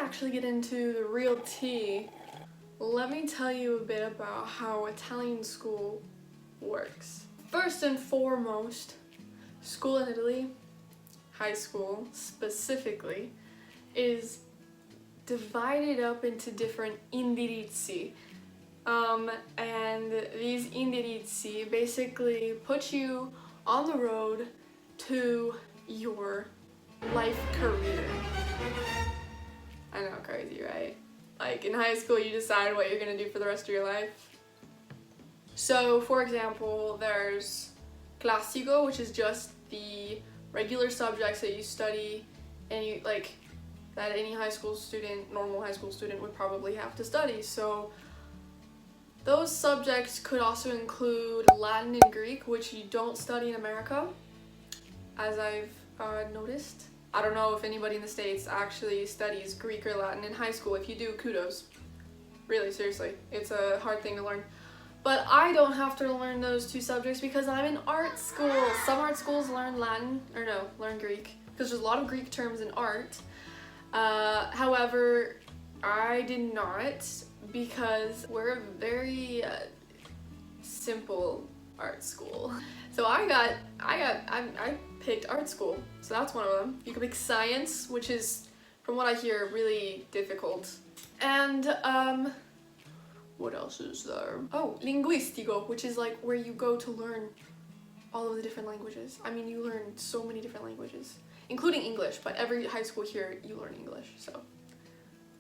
actually get into the real tea, let me tell you a bit about how Italian school works. First and foremost, school in Italy, high school specifically, is divided up into different indirizzi. And these indirizzi basically put you on the road to your life career. I know, crazy, right? Like in high school you decide what you're gonna do for the rest of your life. So for example, there's classico, which is just the regular subjects that you study and you like that any high school student, normal high school student would probably have to study. So those subjects could also include Latin and Greek, which you don't study in America, as I've noticed. I don't know if anybody in the States actually studies Greek or Latin in high school. If you do, kudos. Really, seriously. It's a hard thing to learn. But I don't have to learn those two subjects because I'm in art school. Some art schools learn learn Greek, because there's a lot of Greek terms in art. However, I did not, because we're a very simple art school. So I picked art school, so that's one of them. You can pick science, which is, from what I hear, really difficult. And what else is there? Oh, linguistico, which is like where you go to learn all of the different languages. I mean, you learn so many different languages, including English, but every high school here you learn English, so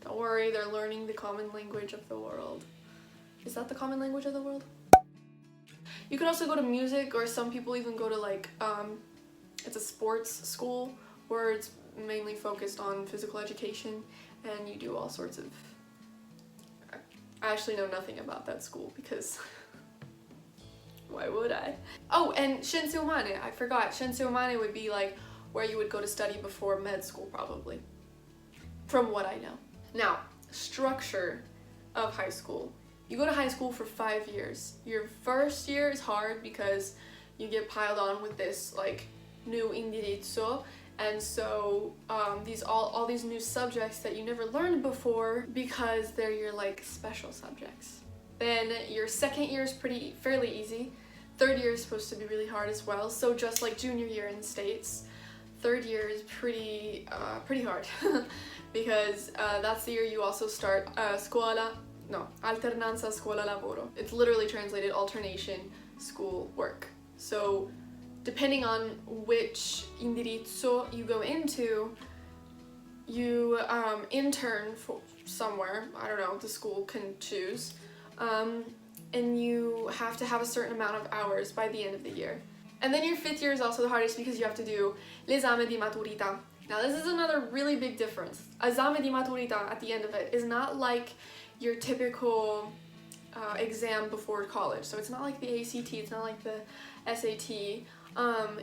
don't worry, they're learning the common language of the world. Is that the common language of the world? You can also go to music, or some people even go to like, it's a sports school where it's mainly focused on physical education, and you do all sorts of... I actually know nothing about that school because why would I? Oh, and Scienze Umane, I forgot. Scienze Umane would be like where you would go to study before med school, probably, from what I know. Now, structure of high school. You go to high school for 5 years. Your first year is hard because you get piled on with this like new indirizzo, and so all these new subjects that you never learned before, because they're your like special subjects. Then your second year is fairly easy. Third year is supposed to be really hard as well. So just like junior year in the States, third year is pretty hard because that's the year you also start alternanza scuola lavoro. It's literally translated alternation school work. So depending on which indirizzo you go into, you intern for somewhere, I don't know, the school can choose, and you have to have a certain amount of hours by the end of the year. And then your fifth year is also the hardest because you have to do l'esame di maturità. Now this is another really big difference. Esame di maturità at the end of it is not like your typical exam before college. So it's not like the ACT, it's not like the SAT.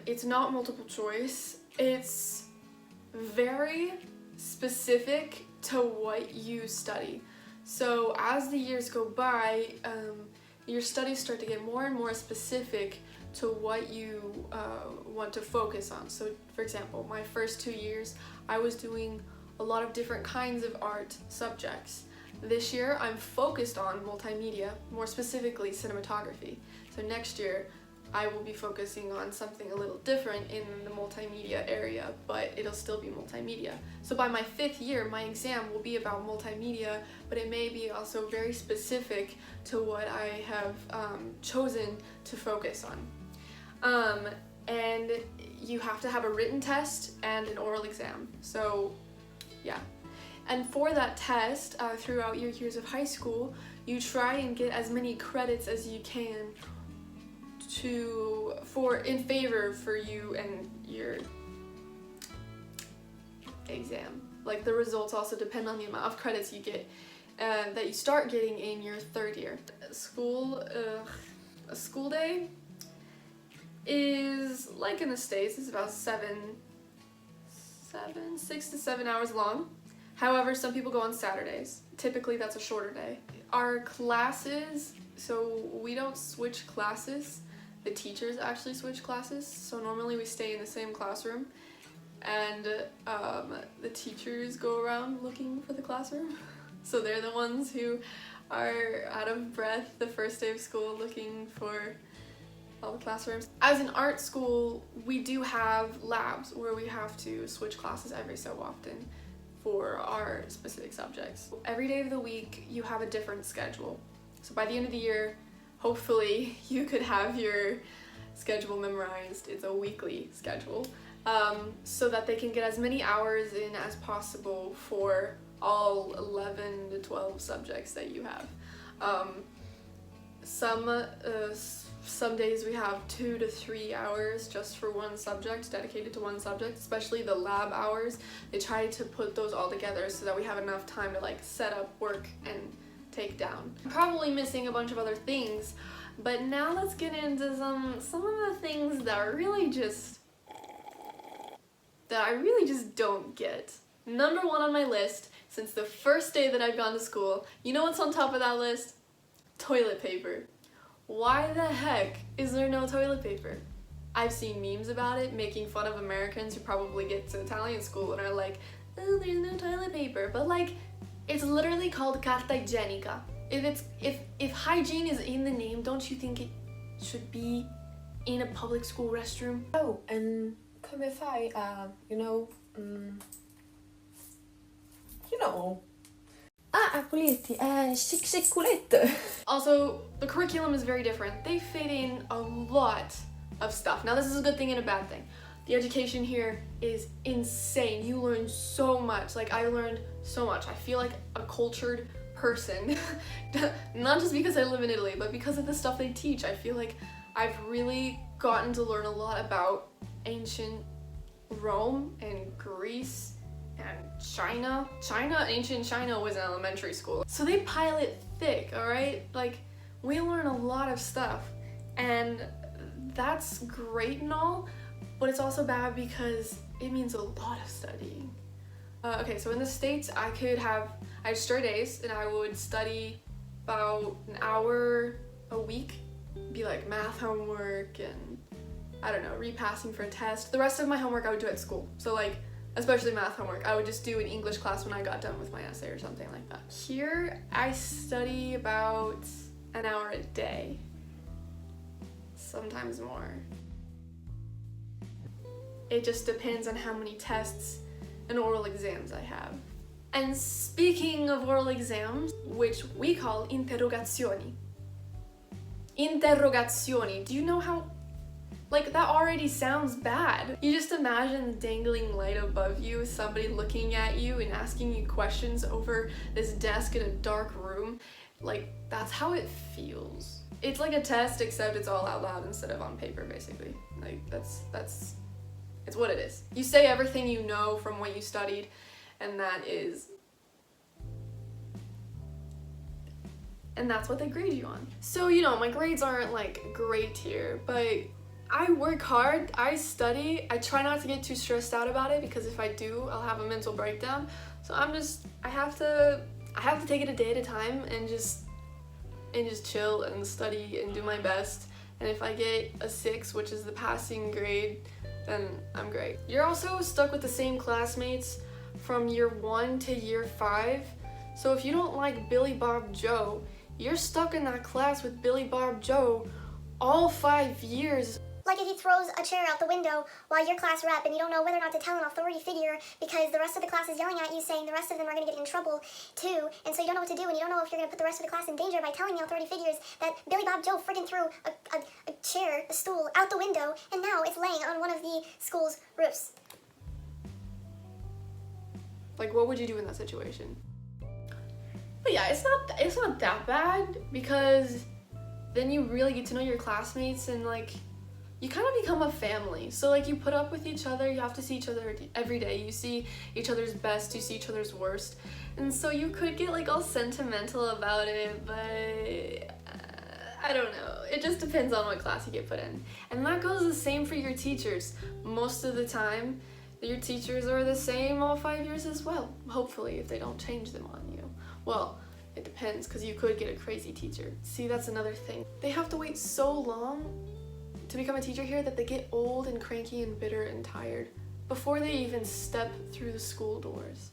It's not multiple choice. It's very specific to what you study. So as the years go by, your studies start to get more and more specific to what you want to focus on. So for example, my first 2 years, I was doing a lot of different kinds of art subjects. This year, I'm focused on multimedia, more specifically cinematography. So next year, I will be focusing on something a little different in the multimedia area, but it'll still be multimedia. So by my 5th year, my exam will be about multimedia, but it may be also very specific to what I have chosen to focus on. And you have to have a written test and an oral exam. So yeah. And for that test, throughout your years of high school, you try and get as many credits as you can in favor for you and your exam. Like the results also depend on the amount of credits you get that you start getting in your 3rd year. A school day is like in the States, it's about 6 to 7 hours long. However, some people go on Saturdays. Typically that's a shorter day. Our classes, so we don't switch classes. The teachers actually switch classes. So normally we stay in the same classroom. and the teachers go around looking for the classroom. So they're the ones who are out of breath the first day of school looking for all the classrooms. As an art school, we do have labs where we have to switch classes every so often for our specific subjects. Every day of the week, you have a different schedule. So by the end of the year, hopefully you could have your schedule memorized. It's a weekly schedule, so that they can get as many hours in as possible for all 11 to 12 subjects that you have. Some days we have 2 to 3 hours just for one subject, dedicated to one subject, especially the lab hours. They try to put those all together so that we have enough time to like set up, work, and take down. I'm probably missing a bunch of other things, but now let's get into some of the things that I really just don't get. Number one on my list, since the first day that I've gone to school, you know what's on top of that list? Toilet paper. Why the heck is there no toilet paper? I've seen memes about it, making fun of Americans who probably get to Italian school and are like, oh, there's no toilet paper. But like, it's literally called carta igienica. If hygiene is in the name, don't you think it should be in a public school restroom? Oh, and come fai a, a pulirti, sicurezza. Also, the curriculum is very different. They fit in a lot of stuff. Now, this is a good thing and a bad thing. The education here is insane. You learn so much. Like, I learned so much. I feel like a cultured person. Not just because I live in Italy, but because of the stuff they teach. I feel like I've really gotten to learn a lot about ancient Rome and Greece and China. Ancient China was an elementary school. So they pile it thick, alright? Like, we learn a lot of stuff, and that's great and all, but it's also bad because it means a lot of studying. Okay, so in the States, I had straight A's, and I would study about an hour a week, be like math homework and, I don't know, repassing for a test. The rest of my homework I would do at school. So like, especially math homework, I would just do in English class when I got done with my essay or something like that. Here, I study about an hour a day, sometimes more. It just depends on how many tests and oral exams I have. And speaking of oral exams, which we call interrogazioni. Interrogazioni, do you know how, like, that already sounds bad. You just imagine the dangling light above you, somebody looking at you and asking you questions over this desk in a dark room. Like, that's how it feels. It's like a test, except it's all out loud instead of on paper, basically. Like, it's what it is. You say everything you know from what you studied, and that's what they grade you on. So, my grades aren't like great here, but I work hard, I study, I try not to get too stressed out about it, because if I do, I'll have a mental breakdown. So I have to take it a day at a time and just chill and study and do my best. And if I get a 6, which is the passing grade, then I'm great. You're also stuck with the same classmates from year 1 to year 5. So if you don't like Billy Bob Joe, you're stuck in that class with Billy Bob Joe all 5 years. Like if he throws a chair out the window while you're class rep and you don't know whether or not to tell an authority figure because the rest of the class is yelling at you saying the rest of them are going to get in trouble too, and so you don't know what to do, and you don't know if you're going to put the rest of the class in danger by telling the authority figures that Billy Bob Joe friggin' threw a chair, a stool, out the window, and now it's laying on one of the school's roofs. Like, what would you do in that situation? But yeah, it's not that bad, because then you really get to know your classmates, and like, you kind of become a family. So like, you put up with each other, you have to see each other every day, you see each other's best, you see each other's worst, and so you could get like all sentimental about it, but I don't know, it just depends on what class you get put in. And that goes the same for your teachers. Most of the time, your teachers are the same all 5 years as well, hopefully, if they don't change them on you. Well, it depends, because you could get a crazy teacher. See, that's another thing. They have to wait so long to become a teacher here that they get old and cranky and bitter and tired before they even step through the school doors.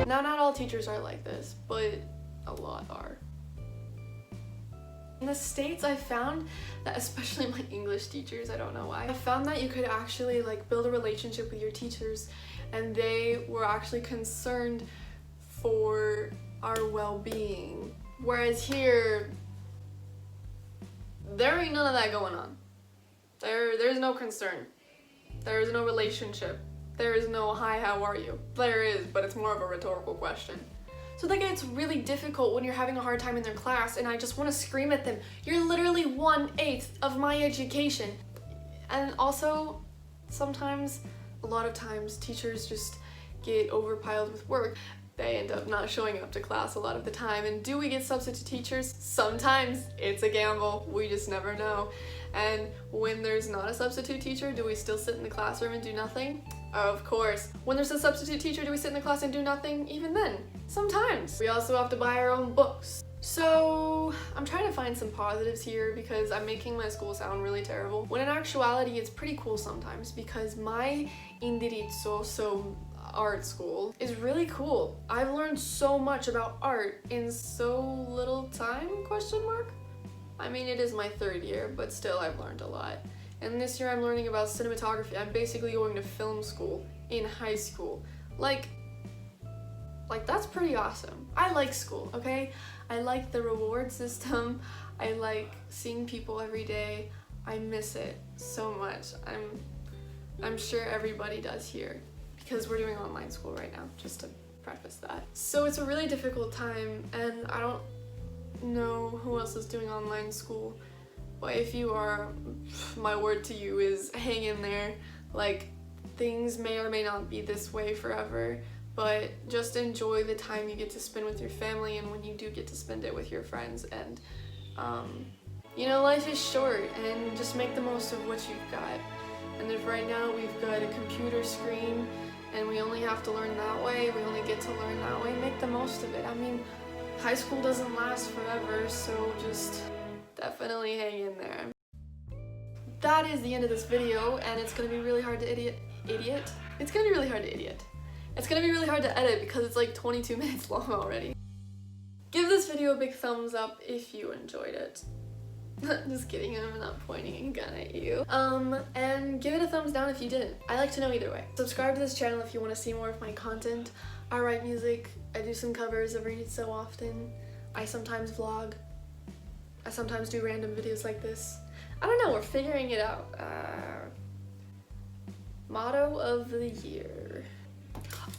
Now, not all teachers are like this, but a lot are. In the States, I found that, especially my English teachers, I don't know why, I found that you could actually like build a relationship with your teachers and they were actually concerned for our well-being. Whereas here, there ain't none of that going on. There's no concern. There is no relationship. There is no hi, how are you? There is, but it's more of a rhetorical question. So that gets really difficult when you're having a hard time in their class and I just want to scream at them. You're literally 1/8 of my education. And also, sometimes, a lot of times, teachers just get overpiled with work. They end up not showing up to class a lot of the time. And do we get substitute teachers? Sometimes. It's a gamble. We just never know. And when there's not a substitute teacher, do we still sit in the classroom and do nothing? Of course. When there's a substitute teacher, do we sit in the class and do nothing? Even then. Sometimes. We also have to buy our own books. So I'm trying to find some positives here because I'm making my school sound really terrible. When in actuality, it's pretty cool sometimes because my indirizzo, so art school, is really cool. I've learned so much about art in so little time, question mark? I mean, it is my 3rd year, but still I've learned a lot. And this year I'm learning about cinematography. I'm basically going to film school in high school. Like that's pretty awesome. I like school, okay? I like the reward system. I like seeing people every day. I miss it so much. I'm sure everybody does here because we're doing online school right now, just to preface that. So it's a really difficult time and I don't know who else is doing online school, but if you are, my word to you is hang in there. Like, things may or may not be this way forever, but just enjoy the time you get to spend with your family and when you do get to spend it with your friends. And you know, life is short and just make the most of what you've got. And if right now we've got a computer screen and we only have to learn that way, we only get to learn that way, make the most of it. I mean, high school doesn't last forever, so just definitely hang in there. That is the end of this video, and it's gonna be really hard to It's gonna be really hard to It's gonna be really hard to edit because it's like 22 minutes long already. Give this video a big thumbs up if you enjoyed it. Just kidding, I'm not pointing a gun at you. And give it a thumbs down if you didn't. I like to know either way. Subscribe to this channel if you want to see more of my content. I write music, I do some covers every so often. I sometimes vlog. I sometimes do random videos like this. I don't know, we're figuring it out. Motto of the year.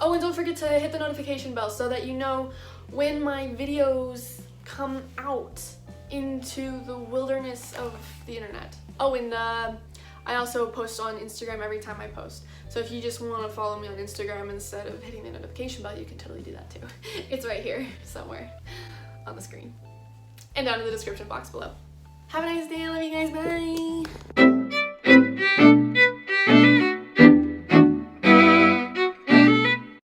Oh, and don't forget to hit the notification bell so that you know when my videos come out into the wilderness of the internet. Oh, and I also post on Instagram every time I post. So if you just want to follow me on Instagram instead of hitting the notification bell, you can totally do that too. It's right here somewhere on the screen and down in the description box below. Have a nice day. I love you guys. Bye.